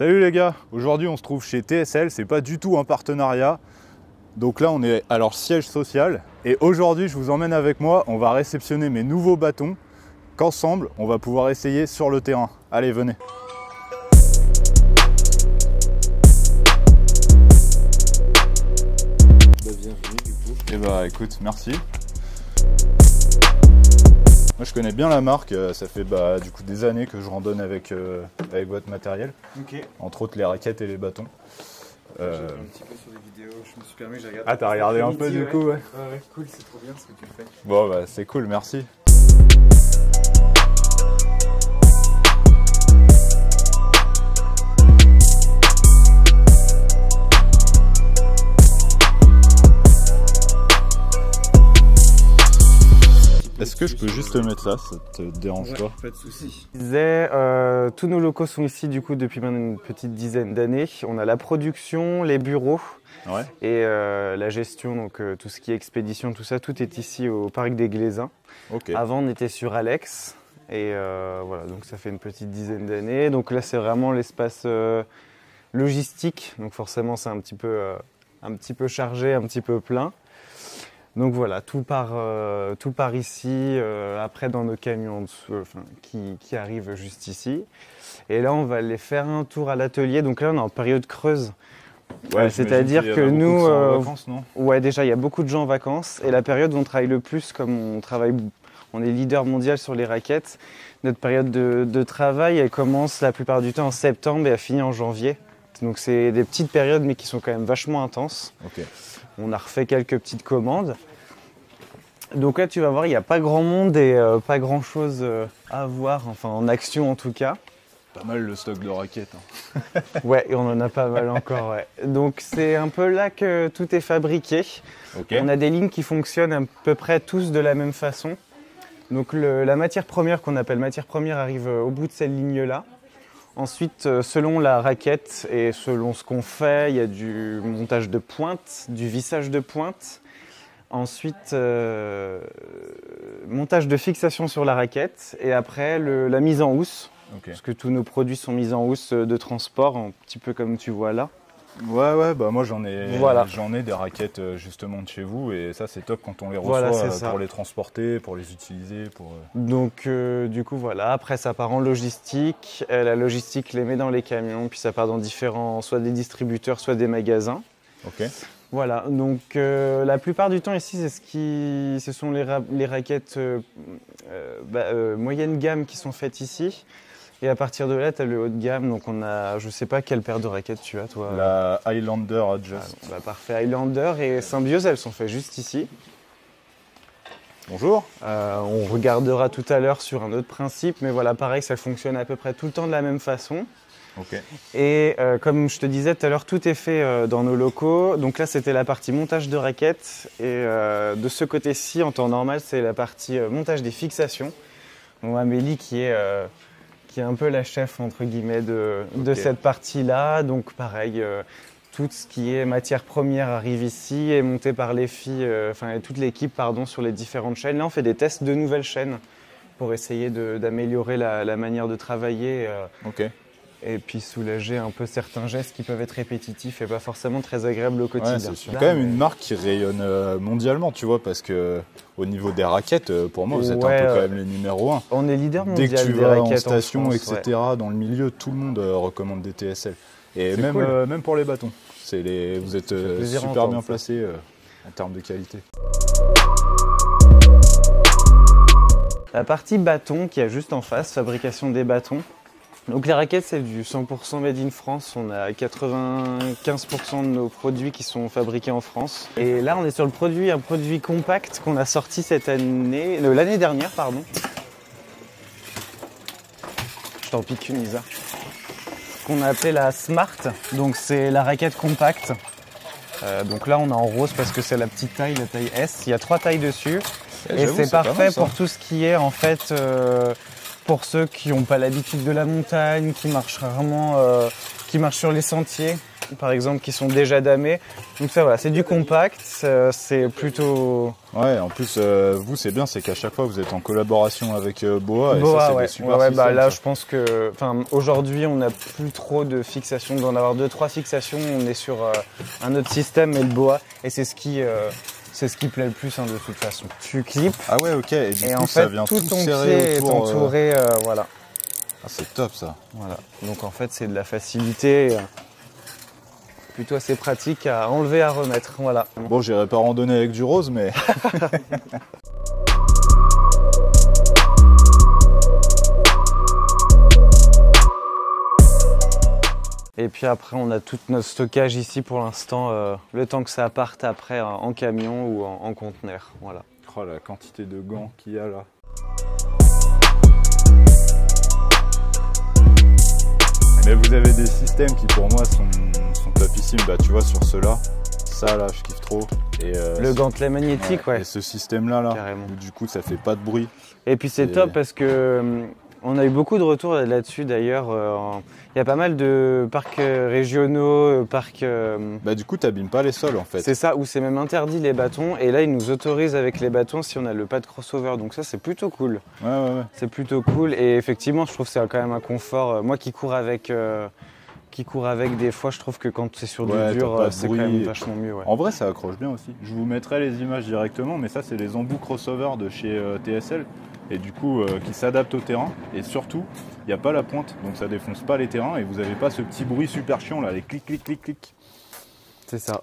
Salut les gars, aujourd'hui on se trouve chez TSL, c'est pas du tout un partenariat. Donc là on est à leur siège social et aujourd'hui je vous emmène avec moi, on va réceptionner mes nouveaux bâtons qu'ensemble on va pouvoir essayer sur le terrain. Allez venez. Bienvenue du coup. Et bah écoute, merci. Moi je connais bien la marque, ça fait du coup des années que je randonne avec votre matériel. Ok. Entre autres les raquettes et les bâtons. J'ai vu un petit peu sur les vidéos, je me suis permis, j'ai regardé. Ah, t'as regardé un peu du coup, ouais. Ouais, cool, c'est trop bien ce que tu fais. Bon bah c'est cool, merci. Est-ce que je peux juste te mettre là, ça te dérange pas? Pas de soucis. Tous nos locaux sont ici du coup depuis maintenant une petite dizaine d'années. On a la production, les bureaux et la gestion, donc tout ce qui est expédition, tout ça, tout est ici au Parc des Glaisins. Okay. Avant on était sur Alex et voilà, donc ça fait une petite dizaine d'années. Donc là c'est vraiment l'espace logistique, donc forcément c'est un petit peu chargé, un petit peu plein. Donc voilà, tout part ici, après dans nos camions qui arrivent juste ici. Et là, on va aller faire un tour à l'atelier. Donc là, on est en période creuse. Ouais, c'est-à-dire que nous, en vacances, non? Ouais, déjà, il y a beaucoup de gens en vacances. Et la période où on travaille le plus, comme on est leader mondial sur les raquettes, notre période de travail, elle commence la plupart du temps en septembre et elle finit en janvier. Donc c'est des petites périodes, mais qui sont quand même vachement intenses. Okay. On a refait quelques petites commandes. Donc là, tu vas voir, il n'y a pas grand monde et pas grand chose à voir, enfin en action en tout cas. Pas mal le stock de raquettes. Hein. Ouais, et on en a pas mal encore, ouais. Donc c'est un peu là que tout est fabriqué. Okay. On a des lignes qui fonctionnent à peu près tous de la même façon. Donc la matière première qu'on appelle matière première arrive au bout de cette ligne-là. Ensuite, selon la raquette et selon ce qu'on fait, il y a du montage de pointe, du vissage de pointe. Ensuite, montage de fixation sur la raquette. Et après, la mise en housse. Okay. Parce que tous nos produits sont mis en housse de transport, un petit peu comme tu vois là. Ouais, bah moi j'en ai des raquettes justement de chez vous et ça c'est top quand on les reçoit pour les transporter, pour les utiliser. Donc du coup voilà, après ça part en logistique, la logistique les met dans les camions, puis ça part dans différents, soit des distributeurs, soit des magasins. Ok. Voilà, donc la plupart du temps ici ce sont les raquettes moyenne gamme qui sont faites ici. Et à partir de là, tu as le haut de gamme. Donc on a, je sais pas quelle paire de raquettes tu as toi. La Highlander Adjust. Ah, parfait, Highlander et Symbiose, elles sont faites juste ici. Bonjour. On regardera tout à l'heure sur un autre principe, mais voilà, pareil, ça fonctionne à peu près tout le temps de la même façon. Ok. Et comme je te disais tout à l'heure, tout est fait dans nos locaux. Donc là, c'était la partie montage de raquettes. Et de ce côté-ci, en temps normal, c'est la partie montage des fixations. Donc Amélie qui est un peu la chef entre guillemets de cette partie-là. Donc pareil, tout ce qui est matière première arrive ici, est monté par les filles, toute l'équipe sur les différentes chaînes. Là, on fait des tests de nouvelles chaînes pour essayer d'améliorer la manière de travailler. Ok. Et puis soulager un peu certains gestes qui peuvent être répétitifs et pas forcément très agréables au quotidien. Ouais, c'est quand même une marque qui rayonne mondialement, tu vois, parce que au niveau des raquettes, pour moi, vous êtes un peu quand même les numéro 1. On est leader mondial des raquettes. Dès que tu vas en station, France, etc., dans le milieu, tout le monde recommande des TSL. Et même, cool. Même pour les bâtons. Vous êtes super bien placés en termes de qualité. La partie bâton qui est juste en face, fabrication des bâtons. Donc les raquettes, c'est du 100% made in France. On a 95% de nos produits qui sont fabriqués en France. Et là, on est sur un produit compact qu'on a sorti l'année dernière, pardon. Je t'en pique une, Isa. Qu'on a appelé la Smart. Donc c'est la raquette compacte. Donc là, on est en rose parce que c'est la petite taille, la taille S. Il y a 3 tailles dessus. Et c'est parfait pour tout ce qui est en fait... pour ceux qui n'ont pas l'habitude de la montagne, qui marchent rarement, qui marchent sur les sentiers. par exemple, qui sont déjà damés. Donc ça, voilà, c'est du compact, c'est plutôt... Ouais, en plus, vous, c'est bien, c'est qu'à chaque fois, vous êtes en collaboration avec Boa, et ça, c'est ouais. des super Bah, systèmes, là, ça. je pense que, aujourd'hui, on n'a plus trop de fixations. D'en avoir 2-3 fixations, on est sur un autre système, mais le Boa, et c'est ce qui plaît le plus, hein, de toute façon. Tu clips, Ah ouais, ok, et du et coup, en ça fait, vient tout tout ton serrer pied est autour. entouré, voilà. Ah, c'est top, ça. Voilà. Donc en fait, c'est de la facilité, plutôt assez pratique à enlever, à remettre. Voilà. Bon, j'irai pas randonner avec du rose, mais... Et puis après, on a tout notre stockage ici pour l'instant, le temps que ça parte après en camion ou en conteneur. Voilà. Oh, la quantité de gants qu'il y a là. Mais vous avez des systèmes qui pour moi sont topissimes. Bah tu vois sur ceux-là, ça là je kiffe trop. Et, le gantelet magnétique, ouais. Et ce système là, Carrément. où du coup ça fait pas de bruit. Et puis c'est top parce que on a eu beaucoup de retours là-dessus d'ailleurs. Il y a pas mal de parcs régionaux, parcs... Bah du coup t'abîmes pas les sols en fait. C'est ça, où c'est même interdit les bâtons. Et là, ils nous autorisent avec les bâtons si on a le pas de crossover. Donc ça, c'est plutôt cool. Ouais. C'est plutôt cool. Et effectivement, je trouve que c'est quand même un confort. Moi qui cours avec des fois, je trouve que quand c'est sur du Ouais, dur, t'as pas de c'est quand bruit. même vachement mieux. Ouais. En vrai ça accroche bien aussi. Je vous mettrai les images directement, mais ça c'est les embouts crossover de chez TSL. Et du coup qui s'adaptent au terrain. Et surtout, il n'y a pas la pointe, donc ça défonce pas les terrains et vous n'avez pas ce petit bruit super chiant là, les clic clic clic clic. C'est ça.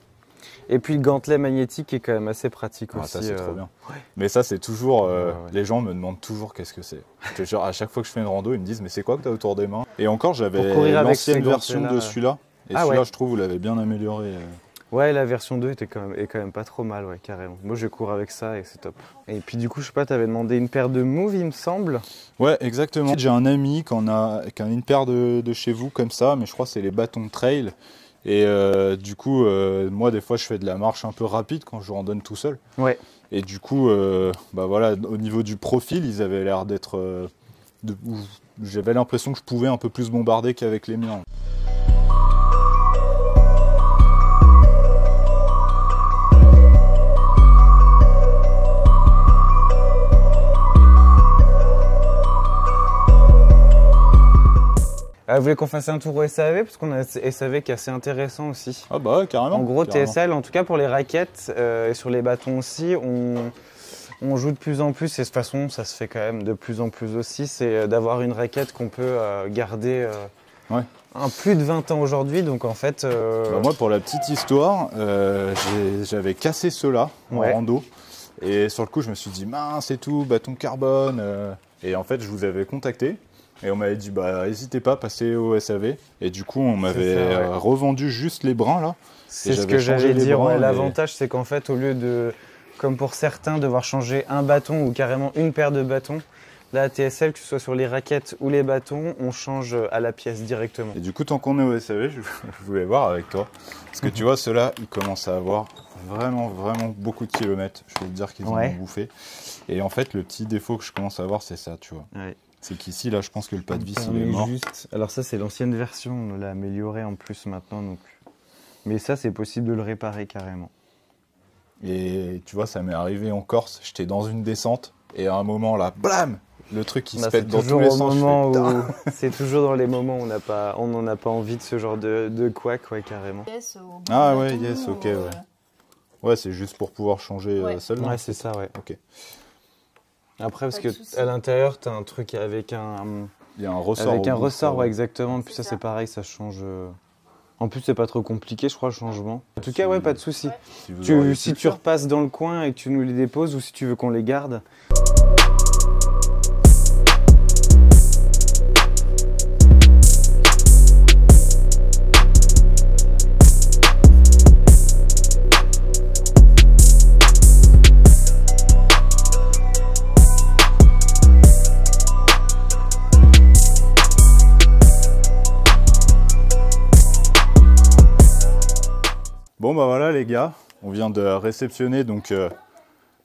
Et puis le gantelet magnétique est quand même assez pratique aussi. Ça c'est trop bien. Ouais. Mais ça c'est toujours, les gens me demandent toujours qu'est-ce que c'est. Genre à chaque fois que je fais une rando, ils me disent mais c'est quoi que tu as autour des mains? Et encore j'avais l'ancienne version de celui-là. Et celui-là je trouve vous l'avez bien amélioré. Ouais, la version 2 est quand même pas trop mal, ouais, carrément. Moi, je cours avec ça et c'est top. Et puis, du coup, je sais pas, t'avais demandé une paire de Move, il me semble. Ouais, exactement. J'ai un ami qui a une paire de chez vous comme ça, mais je crois que c'est les bâtons trail. Et du coup, moi, des fois, je fais de la marche un peu rapide quand je randonne tout seul. Ouais. Et du coup, bah voilà, au niveau du profil, ils avaient l'air d'être... J'avais l'impression que je pouvais un peu plus bombarder qu'avec les miens. Vous voulez qu'on fasse un tour au SAV? Parce qu'on a un SAV qui est assez intéressant aussi. Ah bah ouais, carrément. En gros, carrément. TSL, en tout cas pour les raquettes et sur les bâtons aussi, on joue de plus en plus. Et de toute façon, ça se fait quand même de plus en plus aussi. C'est d'avoir une raquette qu'on peut garder plus de 20 ans aujourd'hui. Donc en fait... Bah moi, pour la petite histoire, j'avais cassé ceux-là en rando. Et sur le coup, je me suis dit, mince et tout, bâton carbone. Et en fait, je vous avais contacté. Et on m'avait dit, bah n'hésitez pas à passer au SAV. Et du coup, on m'avait revendu juste les brins là. C'est ce que j'allais dire. L'avantage, c'est qu'en fait, au lieu de, comme pour certains, devoir changer un bâton ou carrément une paire de bâtons, là, à TSL, que ce soit sur les raquettes ou les bâtons, on change à la pièce directement. Et du coup, tant qu'on est au SAV, je voulais voir avec toi. Parce que tu vois, ceux-là, ils commencent à avoir vraiment beaucoup de kilomètres. Je peux te dire qu'ils en ont bouffé. Et en fait, le petit défaut que je commence à avoir, c'est ça, tu vois. Ouais. C'est qu'ici, là, je pense que le pas de vis, il est mort. Alors ça, c'est l'ancienne version, on l'a amélioré en plus maintenant. Donc... Mais ça, c'est possible de le réparer carrément. Et tu vois, ça m'est arrivé en Corse, j'étais dans une descente, et à un moment, là, blam, le truc qui se pète dans tous les sens. C'est toujours dans les moments où on n'en a pas envie de ce genre de couac, ouais, carrément. Ah ouais, yes, ok, ouais. Ouais, c'est juste pour pouvoir changer seulement. Ouais, c'est ça, ouais. Ok. Après, parce qu'à l'intérieur, tu as un truc avec un... Il y a un ressort. Avec un ressort, ouais, exactement. Puis ça, c'est pareil, ça change... En plus, c'est pas trop compliqué, je crois, le changement. En tout cas, ouais, pas de souci. Si tu repasses dans le coin et que tu nous les déposes, ou si tu veux qu'on les garde... Bon bah voilà les gars, on vient de réceptionner donc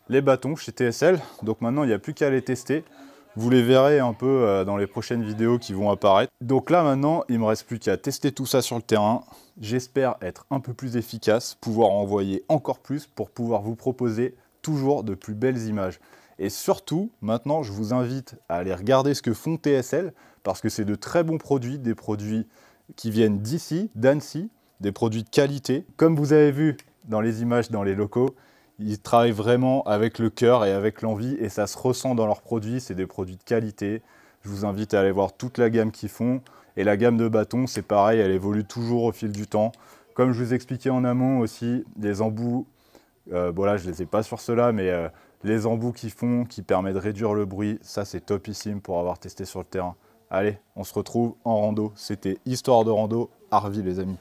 les bâtons chez TSL. Donc maintenant il n'y a plus qu'à les tester. Vous les verrez un peu dans les prochaines vidéos qui vont apparaître. Donc là maintenant, il ne me reste plus qu'à tester tout ça sur le terrain. J'espère être un peu plus efficace, pouvoir envoyer encore plus pour pouvoir vous proposer toujours de plus belles images. Et surtout, maintenant, je vous invite à aller regarder ce que font TSL parce que c'est de très bons produits, des produits qui viennent d'ici, d'Annecy, des produits de qualité. Comme vous avez vu dans les images, dans les locaux, ils travaillent vraiment avec le cœur et avec l'envie et ça se ressent dans leurs produits, c'est des produits de qualité. Je vous invite à aller voir toute la gamme qu'ils font. Et la gamme de bâtons, c'est pareil, elle évolue toujours au fil du temps. Comme je vous expliquais en amont aussi, les embouts, voilà, je ne les ai pas sur ceux-là, mais les embouts qu'ils font, qui permettent de réduire le bruit, ça c'est topissime pour avoir testé sur le terrain. Allez, on se retrouve en rando. C'était Histoire de Rando, Arvi les amis.